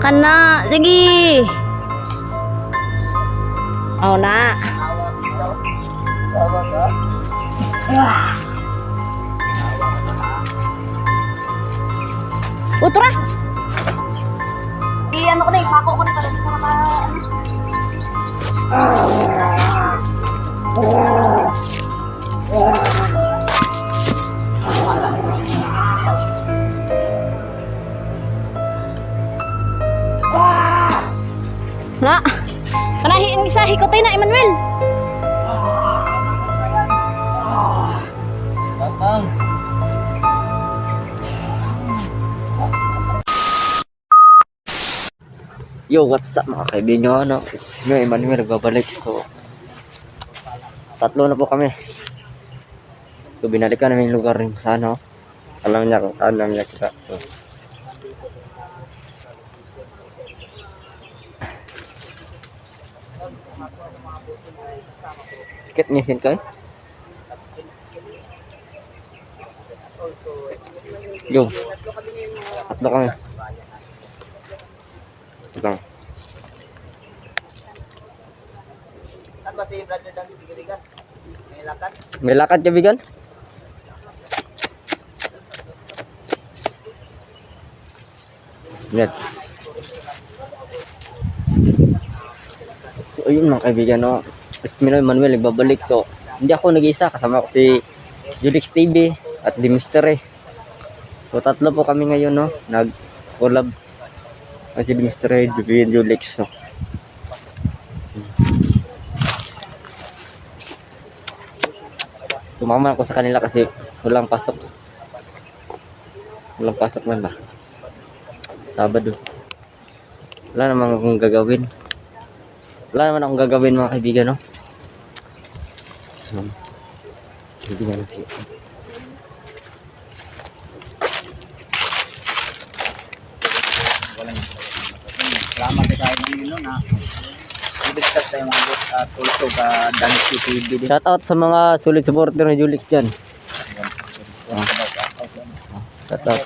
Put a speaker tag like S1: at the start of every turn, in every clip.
S1: Kana, sige. Oh na. Utra. Ano ko na, ipako ko na para sa naka... Na, kanahiin sa hikotoy na, Emmanuel.
S2: Batang. Yo, what's up mga kaibigan, ano? It's me, Emmanuel, nagbabalik. So, tatlo na po kami. So, binalikan namin yung lugar rin sa ano. Alam niya kung saan namin nakita. So, sikit ngisin kayo. Yo, tatlo kami. Lang.
S3: Ano ba si Brother Dan Sigirigan? May lakad?
S2: May lakad ka, bigan? Net. So, ayun mga kaibigan, no? It's me, Manuel, nagbabalik. So, hindi ako nag-isa. Kasama ko si Julix TV at The Mystery. So, tatlo po kami ngayon, no? Nag-collab. Si Mystery, Julix, no? Tumama ako sa kanila kasi walang pasok. Walang pasok man ba? Sabado. Wala naman akong gagawin. Wala naman akong gagawin mga kaibigan, no? Kaibigan natin.
S3: Salamat sa tayo ng ilo na i-discuss tayo mga boss at also ka Dancy TV din.
S2: Shout out sa mga solid supporter ni Julix dyan. Shout out.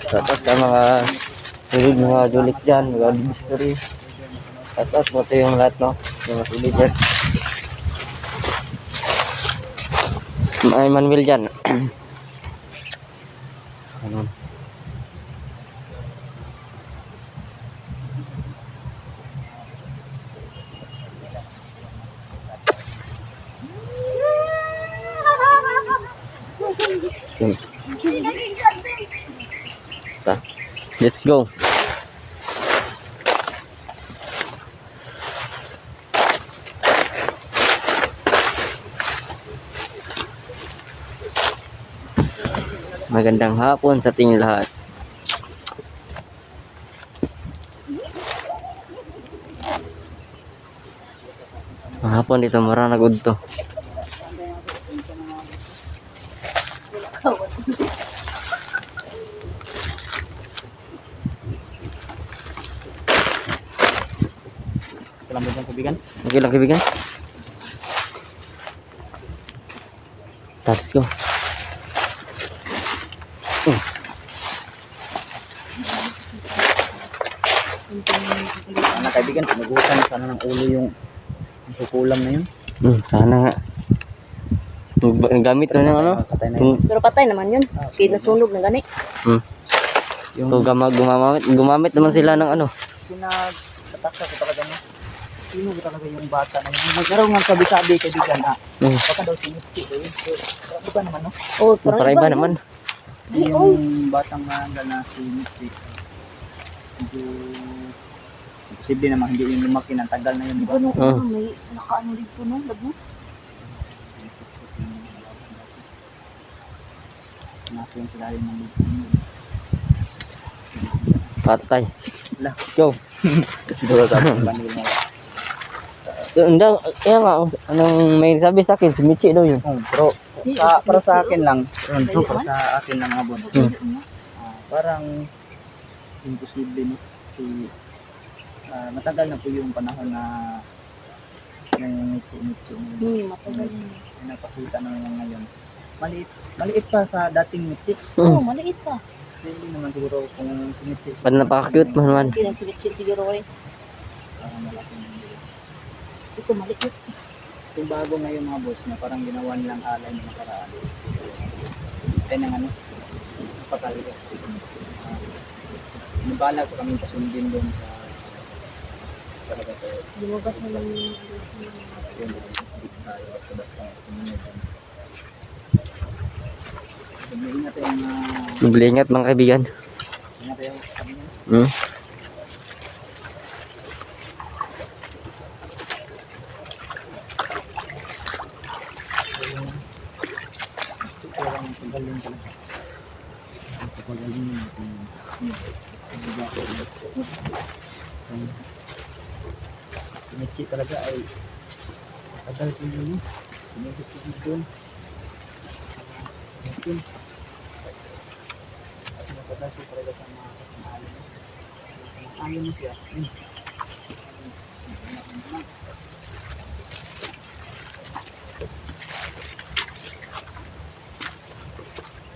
S2: Shout out sa mga solid mga Julix dyan, mga mystery. Shout out mo sa yung lahat, no? Yung mga solid dyan. May Manuel dyan. Ano? Let's go. Magandang hapon sa ating lahat. Hapon dito marang nagudto.
S3: Salamat ng kaibigan.
S2: Okay lang kaibigan. Let's go.
S3: Sana kaibigan, pinagutan sana ng ulo yung sukulam na yun.
S2: Sana nga. Gamit na ng ano?
S3: Patay na yun.
S1: Pero patay naman yun. Kaya nasunog ng gani.
S2: Yung gumamit naman sila ng ano.
S3: Pinagtataksa ko talaga niya. Sino ba talaga yung bata na yun? Nagkaroon ng sabi-sabi kaibigan na baka daw sinipsi. Ano ba naman, no?
S1: Oh,
S2: Para iba naman.
S3: Yung batang na si Mitzi. Medyo posible naman hindi yung lumaki ng tagal na yun, di ba?
S1: Ano, may nakaano dito no? Labo?
S3: Nasa yung sila ng
S2: Patay.
S3: Let's
S2: go.
S3: Kasi doon sa panil mo.
S2: Hindi, kaya nga, anong may sabi sa akin, si Michi daw yun.
S3: Pero para sa akin lang, para sa akin lang abon. Parang imposible no? Kasi matagal na po yung panahon na ng Mitchi.
S1: Matagal na.
S3: Napakita na naman ngayon. Maliit pa sa dating Mitchie.
S1: Oo,
S2: Hmm.
S1: maliit pa.
S3: Hindi naman siguro kung si Mitchie.
S2: Pan napaka-cute mo naman.
S1: Hindi lang siguro eh.
S3: Parang malaki.
S1: Ito maliit.
S3: Yung bago ngayon mga boss na parang ginawa nilang alay na nakaraan. Ay nang ano, napakaliit. Nabala ko kami kasundin doon sa talaga sa
S1: Lumabas na lang
S3: yun. Tayo basta-basta sumunod. Ingat yung
S2: Mag-ingat mga kaibigan.
S3: ingat yung sabi niya.
S2: Hmm.
S3: Parang pagaling talaga. Pagaling Mitchie talaga ay tagal ko yun. Pinisip ko dito. Mungkin at matagal ko talaga sa mga kasamahan. Ayaw mo siya.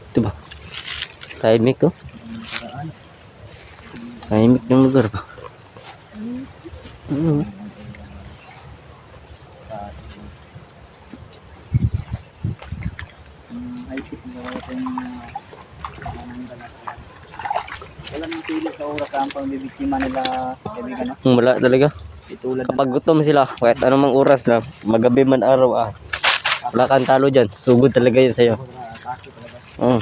S2: Ito ba? Tahimik to.
S3: Paraan.
S2: Tahimik ng lugar ba? Hmm.
S3: High-tech na itong wala nang pili sa oras ang pagbibiktima nila kaibigan, no?
S2: Wala talaga.
S3: Itulad ng
S2: Kapag gutom sila, kahit anumang oras na, magabi man araw wala kang talo dyan. Sugod talaga yun sa'yo.
S3: atake talaga.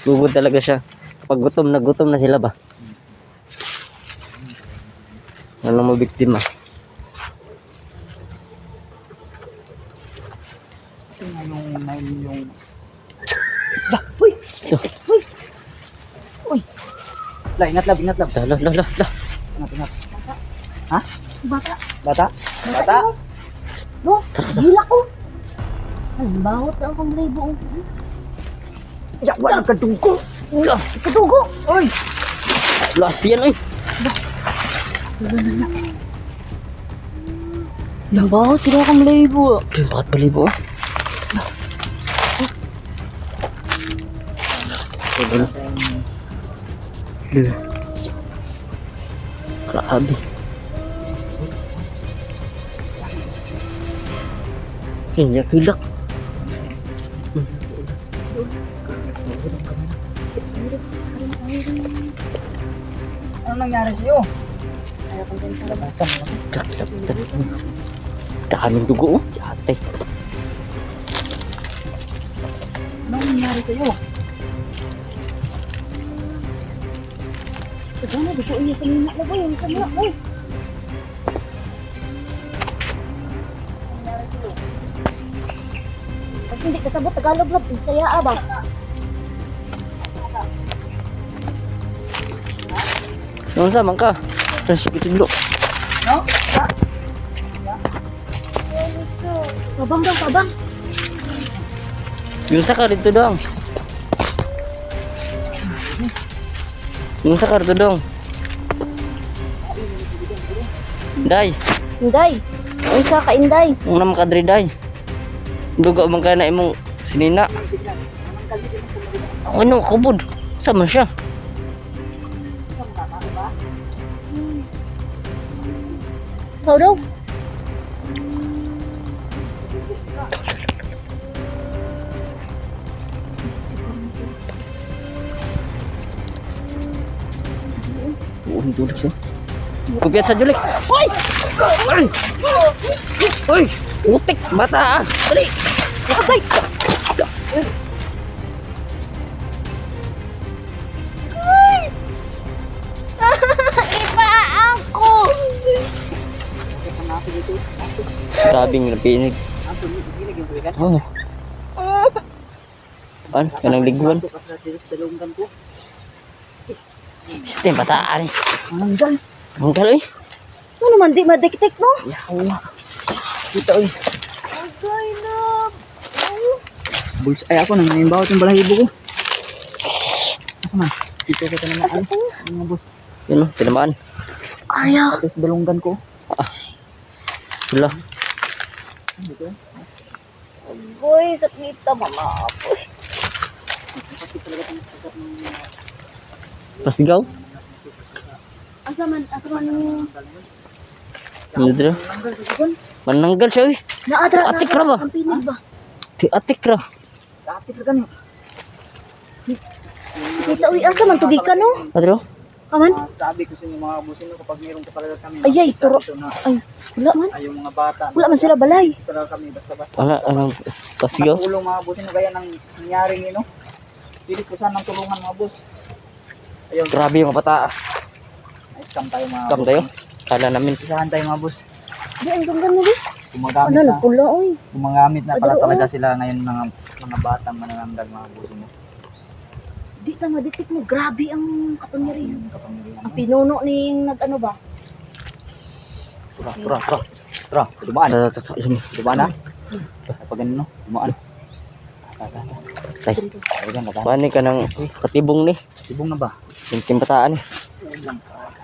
S2: Sugod talaga siya. Kapag gutom na sila ba? Walang mabiktima.
S3: Ito nga yung
S2: Uy!
S3: La, ingat lab.
S2: Lah.
S3: Ingat. Ha?
S1: Bata.
S3: Bata? Bata?
S1: No, gila ko. Ay, bawat na akong libo.
S3: Ya, wala kadugo.
S1: Katugo.
S3: Oy!
S2: Last yan eh.
S1: Bawat kaya akong libo.
S2: Bakit palibo? Grabe. Kanya hilak.
S3: Ano nangyari sa'yo?
S1: Ayaw kong din sa labas.
S2: Daming dugo oh. Yate.
S3: Ano nangyari sa'yo?
S1: Ito na, di ko iya sa minyak na po yung kanila ko. Kasi hindi kasabot Tagalog lab, Bisaya ba?
S2: Nung sama ka. Terus kitudlo.
S3: No?
S1: Pabang daw, pabang.
S2: Yung sakar dito dong. Yung sakar dito dong. Day.
S1: Inday. Ang isa ka Inday.
S2: Yung naman kadri day. Duga man ka na imong sinina. Ano kubod? Sama siya.
S1: Ikaw daw.
S2: Oo, Julix eh. Kupiat sa Julix. Hoy! Hoy! Hoy! Utik! Bata ah! Dali! Lakay!
S1: Iba ako.
S2: Grabing napinig. Oh. Ano? Kanang liguan. Sistem bataan eh.
S3: Ang dal.
S2: Ang galo eh.
S1: Ano man di madiktik mo?
S3: Yawa. Kita oy.
S1: Okay na.
S3: Bulls ay ako nang nanimbaw yung balahibo ko. Asa man? Dito ko naman ay. Mga boss.
S2: Yun o, tinamaan.
S1: Arya.
S3: Tapos dalunggan ko.
S2: Wala.
S3: Dito.
S1: Uy, sakit na mama. Uy.
S2: Pasgaw?
S1: Asa man yung
S2: Ano dito? Mananggal siya eh.
S1: naatra
S2: Atik ra ba?
S1: ang pinig ba?
S2: Ti atik ra.
S3: Dati ka gani.
S1: Kita uy, asa man tugi ka no?
S2: Adro?
S1: Kaman?
S3: Sabi ko sa inyo mga busin ko kapag mayroong kapalagat kami.
S1: Ay, turo.
S3: Na,
S1: Ay, wala man.
S3: ay yung mga bata.
S1: Wala man sila balay.
S3: Talaga kami basta-basta.
S2: Wala, anong pasgaw?
S3: Tulong mga busin na gaya ng nangyari niyo, no? Pili ko sana ng tulungan mga boss. Ayun,
S2: Grabe yung bata.
S3: ay scam tayo mga
S2: Kam
S3: boss.
S2: tayo. Kala namin.
S3: Isahan tayo mga boss.
S1: Di, ang ganda mo di.
S3: Gumagamit
S1: Ano,
S3: na.
S1: nagpula oy.
S3: Gumagamit na pala
S1: Adro,
S3: talaga sila ngayon mga batang manananggal mga busin mo.
S1: Di ta maditik mo, grabe ang kapangyarihan.
S3: Kapangyarihan.
S1: Ang pinuno ning nag-ano ba?
S3: Tara, dumaan.
S2: Ayun.
S3: Dumaan na. Kapag ganun, no? Dumaan.
S2: Tay.
S3: Ayun, dumaan.
S2: Paano ka ng patibong ni?
S3: Sibong na ba?
S2: Yung timbataan eh.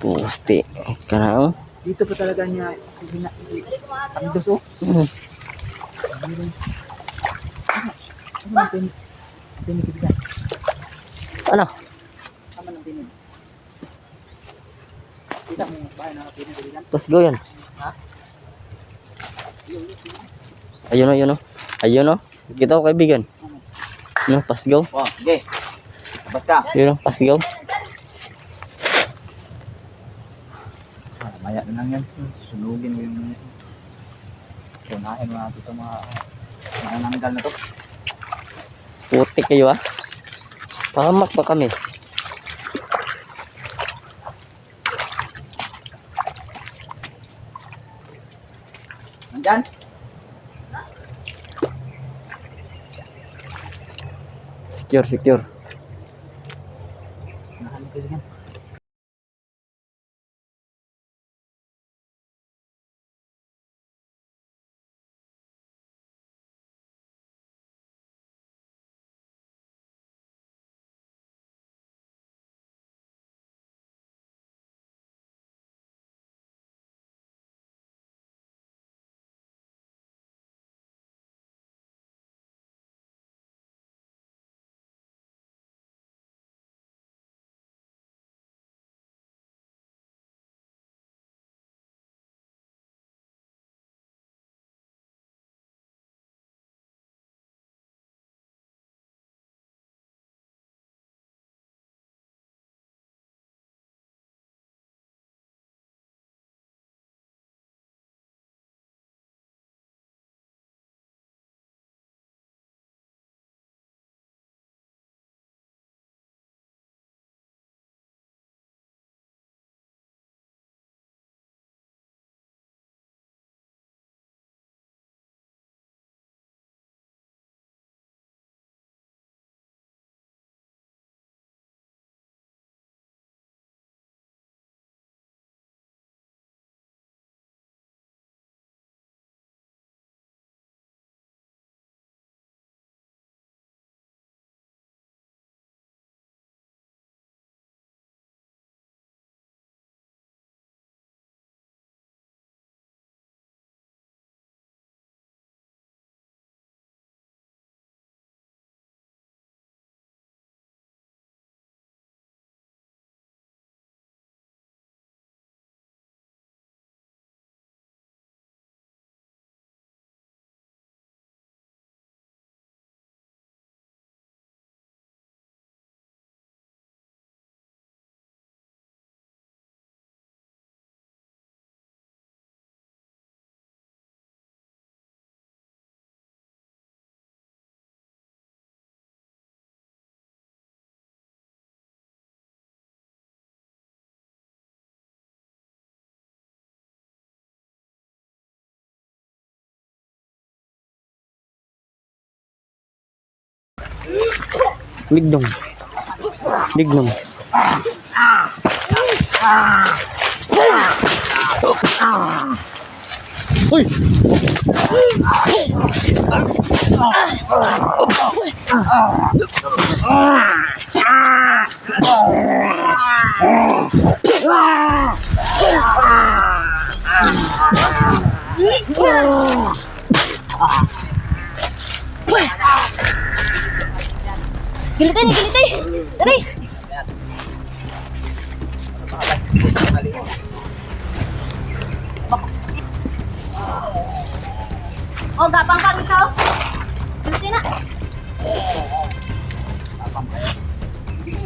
S2: Pusti. Kanang.
S3: Dito pa talaga niya ang duso.
S2: Ano?
S3: Sama ng tinig. Kita mo yung bahay na pinagalitan.
S2: Pasgaw yan.
S3: Ha?
S2: Ayun o, ayun o. Ayun o. Kita ko kaibigan. Ano, pasgaw?
S3: Oh, okay. Basta.
S2: Ayun o, pasgaw.
S3: Maya na lang yan. Sunugin mo yung punahin mga ito mga nananggal na to.
S2: Putik kayo ah. Pahamak pa kami.
S3: Nandyan?
S2: Secure, secure.
S3: Nahanap kayo yan.
S2: Lignong. Lignong. Uy!
S1: Gilitin, gilitin. Dari. Oh, gapang pang ikaw. Gilitin na.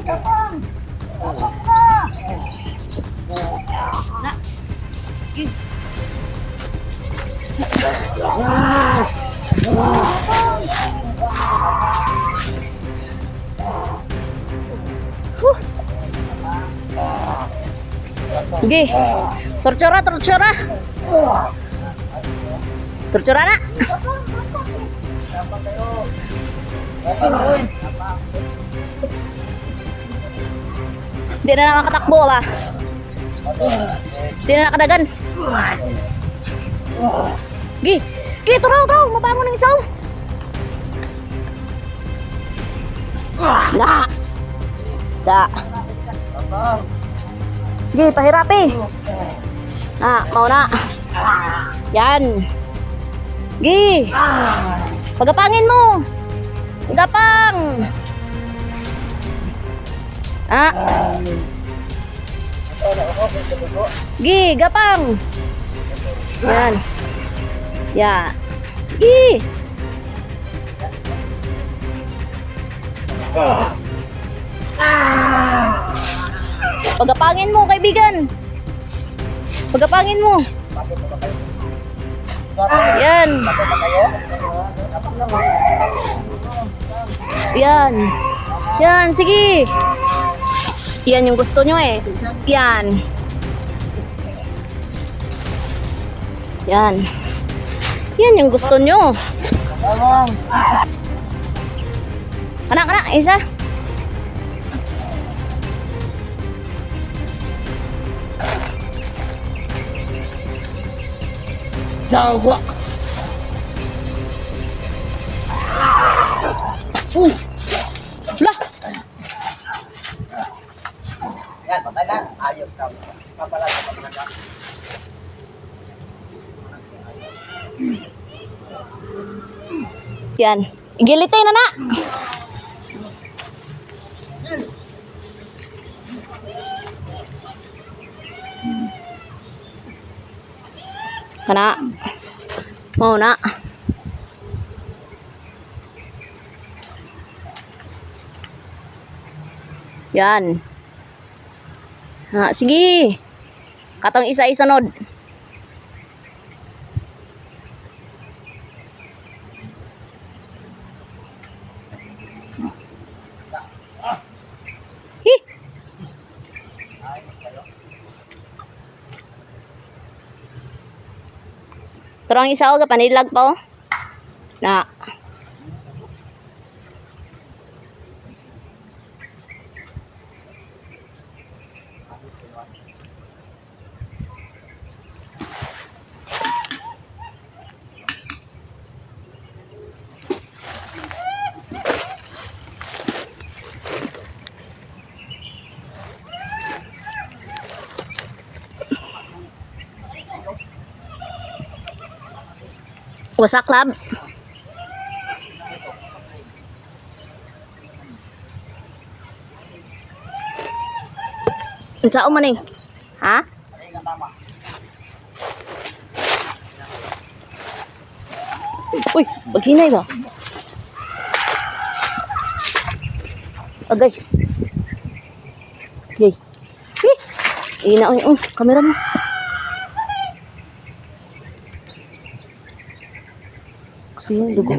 S1: Gapang. Gapang na. Na. Gil. Sige. Tortura, tortura. Tortura na. Hindi na makakatakbo ba? Hindi na nakadagan. Gi, gi, turaw, turaw. Mabangon ng isaw. Na. Da. Gi, pahirapi. Na, mau na. Yan. Gi. Pagapangin mo. Gapang. Ah. Gi, gapang. Yan. Ya. Gi. Pagapangin mo, kaibigan. Pagapangin mo. Yan. Yan. Yan, sige. Yan yung gusto nyo eh. Yan. Yan. Yan yung gusto nyo. Kana, kana, isa.
S3: Jawa.
S1: Lah.
S3: Yan, patay na. Ayos ka. Papalag ka pa.
S1: Yan. Igilitin na na. Kana. Mau na. Yan. Ha, sige. Katong isa isunod. Hi. Turang isa o panilag pa o. Na. Wasak lab. Unsao man eh? Ha? Uy, paghinay ba? Agay. Yay. Ina, kamera mo. Kasi yung dugo.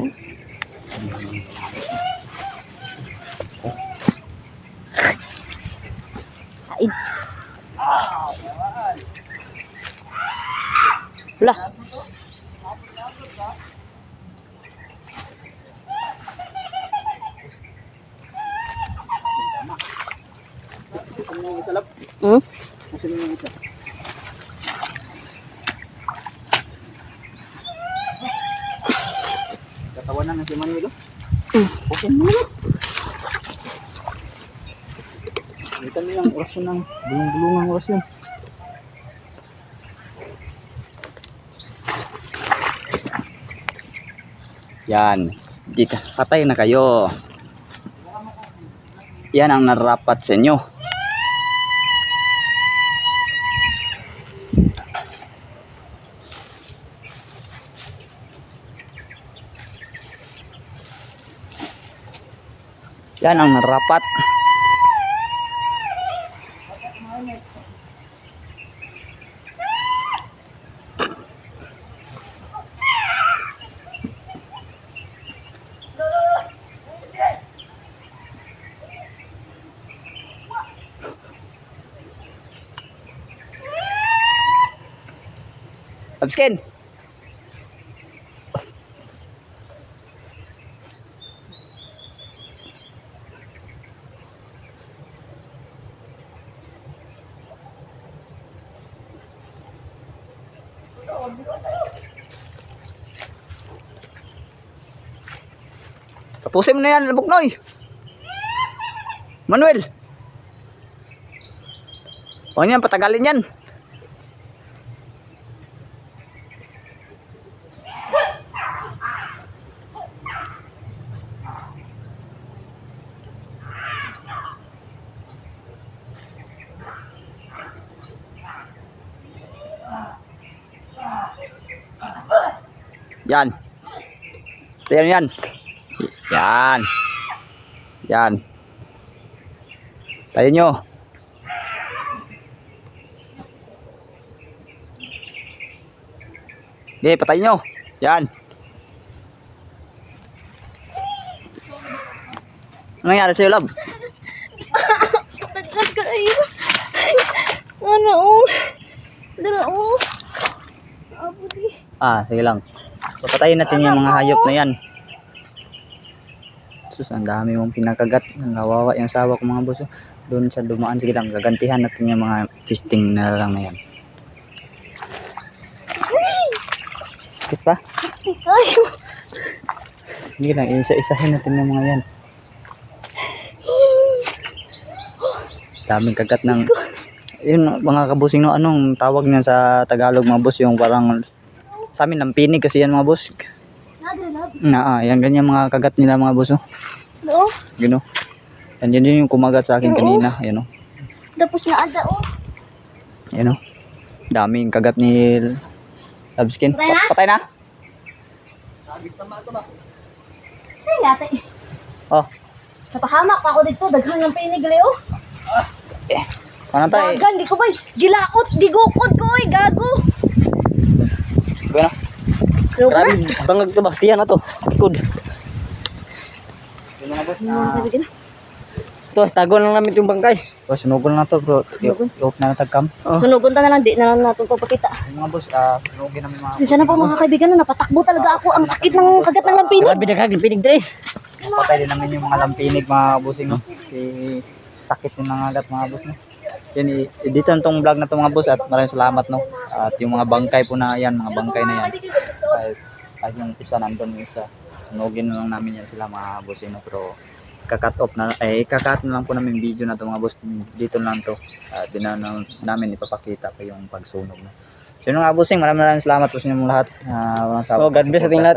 S1: Kain. Wala. Hmm?
S3: Katawanan na si Manuel.
S1: Okay naman.
S3: Ito nilang orasyon ng bulong-bulungang orasyon. Yan. Dito. Patay na kayo. yan ang nararapat sa inyo. Yan ang nararapat. Abskin. Tapusin mo na yan, Buknoy. Manuel. Huwag niyan, patagalin yan. Yan. Yan, yan. Yan. Yan. Tayo nyo. Hindi, patay nyo. Yan. Ano nangyari sa'yo, love?
S1: Tagal ka kayo. Ano oh. Dara oh. Abo di.
S3: Sige lang. Papatayin natin yung mga hayop na yan. Sus, ang dami mong pinakagat. Nawawa yung asawa ko mga boss. Doon sa dumaan, sige lang. Gagantihan natin yung mga fisting na lang na yan. Sakit pa?
S1: Di kayo.
S3: Sige lang, isa-isahin natin yung mga yan. Daming kagat ng... Yun mga kabusing, no, anong tawag niyan sa Tagalog mga boss? Yung parang... Sa amin, lampinig kasi yan mga boss. Yan ganyan mga kagat nila mga boss.
S1: No?
S3: Yun o. Yan yun yung kumagat sa akin kanina. Yan o.
S1: Tapos na ada oh.
S3: Yan o. Daming kagat ni Labskin.
S1: Patay na?
S3: Patay na?
S1: Ay, yate.
S3: Oh.
S1: Napahamak pa ako dito. Daghan ng pinig, Leo.
S3: Ano tayo?
S1: Dagan, di ko ba? Gilaot, di gukod ko, gago.
S3: Gana?
S1: So,
S2: Grabe, bangag to ba? Tiyan na to. Likod.
S3: Yung mga boss.
S2: Ito, tago lang namin yung bangkay.
S3: Sunugol na to bro. I-off na natagkam.
S2: Oh.
S1: Sunugon ta na lang, di na lang natin papakita.
S3: Yung mga boss, sunugin namin mga...
S1: Sinsya na po mga kaibigan, no, napatakbo talaga ako. Ang sakit ng kagat ng lampinig.
S2: Grabe nagkagin pinig dre.
S3: Patay din namin yung mga lampinig mga bossing. No? Sakit yung nangagat mga boss. No? Yan, dito tong vlog na to mga boss at maraming salamat. No? At yung mga bangkay po na yan, mga bangkay na yan. Kahit yung isa nandun yung isa. Sunugin na lang namin yan sila mga bossing. No? Pero kakat off na, kakat na lang po namin video na to mga boss. Dito lang to. Di na namin ipapakita pa yung pagsunog. No? So yun mga bossing, maraming salamat po sa inyong lahat.
S2: God bless sa ating lahat.